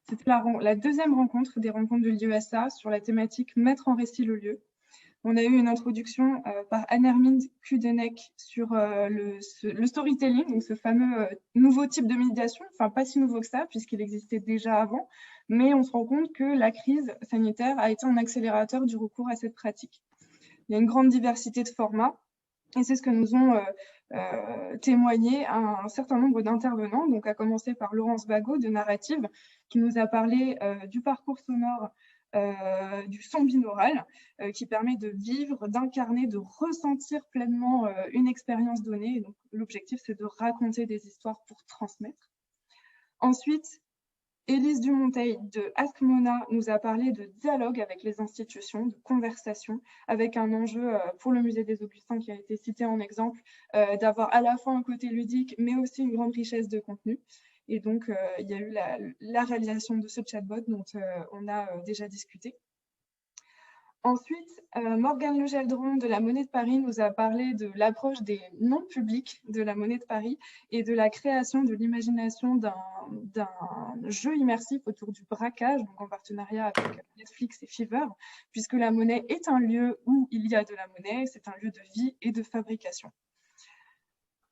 C'était la deuxième rencontre des rencontres de l'IESA sur la thématique Mettre en récit le lieu. On a eu une introduction par Anne-Hermine Kudenek sur le storytelling, donc ce fameux nouveau type de médiation, enfin pas si nouveau que ça, puisqu'il existait déjà avant, mais on se rend compte que la crise sanitaire a été un accélérateur du recours à cette pratique. Il y a une grande diversité de formats, et c'est ce que nous ont témoigné un certain nombre d'intervenants, donc à commencer par Laurence Bagot de Narrative, qui nous a parlé du parcours sonore du son binaural, qui permet de vivre, d'incarner, de ressentir pleinement une expérience donnée. Donc, l'objectif, c'est de raconter des histoires pour transmettre. Ensuite, Élise Dumonteil de Ask Mona nous a parlé de dialogue avec les institutions, de conversation, avec un enjeu pour le musée des Augustins qui a été cité en exemple, d'avoir à la fois un côté ludique, mais aussi une grande richesse de contenu. Et donc, il y a eu la réalisation de ce chatbot dont on a déjà discuté. Ensuite, Morgane Legeldron de la Monnaie de Paris nous a parlé de l'approche des non-publics de la Monnaie de Paris et de la création de l'imagination d'un jeu immersif autour du braquage, donc en partenariat avec Netflix et Fiverr, puisque la monnaie est un lieu où il y a de la monnaie, c'est un lieu de vie et de fabrication.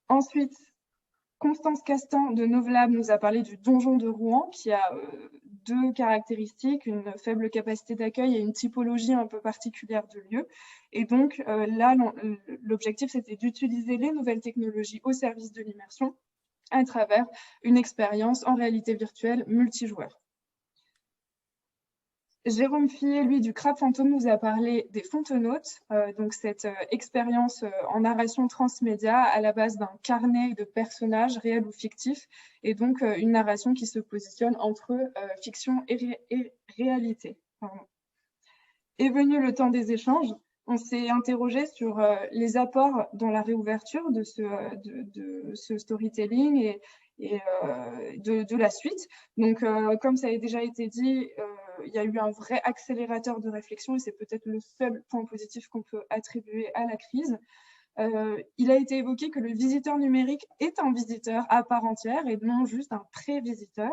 Ensuite, Constance Castan de Novlab nous a parlé du donjon de Rouen qui a deux caractéristiques, une faible capacité d'accueil et une typologie un peu particulière de lieu. Et donc là, l'objectif, c'était d'utiliser les nouvelles technologies au service de l'immersion à travers une expérience en réalité virtuelle multijoueur. Jérôme Fillet, lui, du Crabe Fantôme, nous a parlé des Fontenautes, donc cette expérience en narration transmédia à la base d'un carnet de personnages réels ou fictifs, et donc une narration qui se positionne entre fiction et réalité. Pardon. Est venu le temps des échanges. On s'est interrogé sur les apports dans la réouverture de ce storytelling et de la suite. Donc, comme ça a déjà été dit, il y a eu un vrai accélérateur de réflexion et c'est peut-être le seul point positif qu'on peut attribuer à la crise. Il a été évoqué que le visiteur numérique est un visiteur à part entière et non juste un pré-visiteur.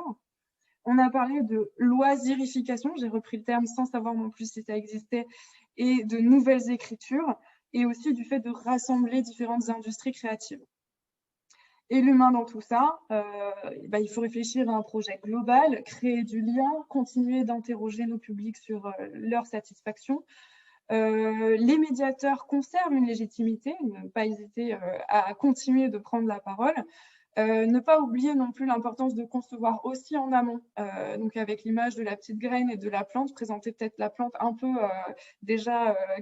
On a parlé de loisirification, j'ai repris le terme sans savoir non plus si ça existait, et de nouvelles écritures, et aussi du fait de rassembler différentes industries créatives. Et l'humain dans tout ça, il faut réfléchir à un projet global, créer du lien, continuer d'interroger nos publics sur leur satisfaction. Les médiateurs conservent une légitimité, ne pas hésiter à continuer de prendre la parole. Ne pas oublier non plus l'importance de concevoir aussi en amont, donc avec l'image de la petite graine et de la plante, présenter peut-être la plante un peu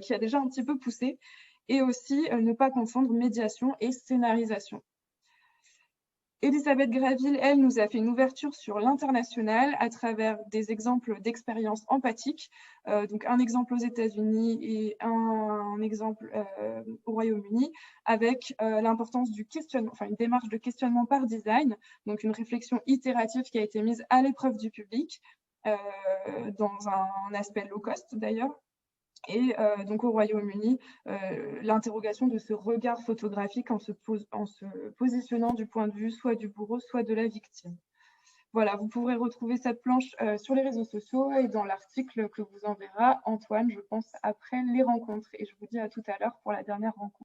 qui a déjà un petit peu poussé, et aussi ne pas confondre médiation et scénarisation. Elisabeth Graville, elle, nous a fait une ouverture sur l'international à travers des exemples d'expériences empathiques. Donc un exemple aux États-Unis et un exemple au Royaume-Uni, avec l'importance du questionnement, enfin une démarche de questionnement par design, donc une réflexion itérative qui a été mise à l'épreuve du public, dans un aspect low cost d'ailleurs. Et donc au Royaume-Uni, l'interrogation de ce regard photographique en se positionnant du point de vue soit du bourreau, soit de la victime. Voilà, vous pourrez retrouver cette planche sur les réseaux sociaux et dans l'article que vous enverra Antoine, je pense, après les rencontres. Et je vous dis à tout à l'heure pour la dernière rencontre.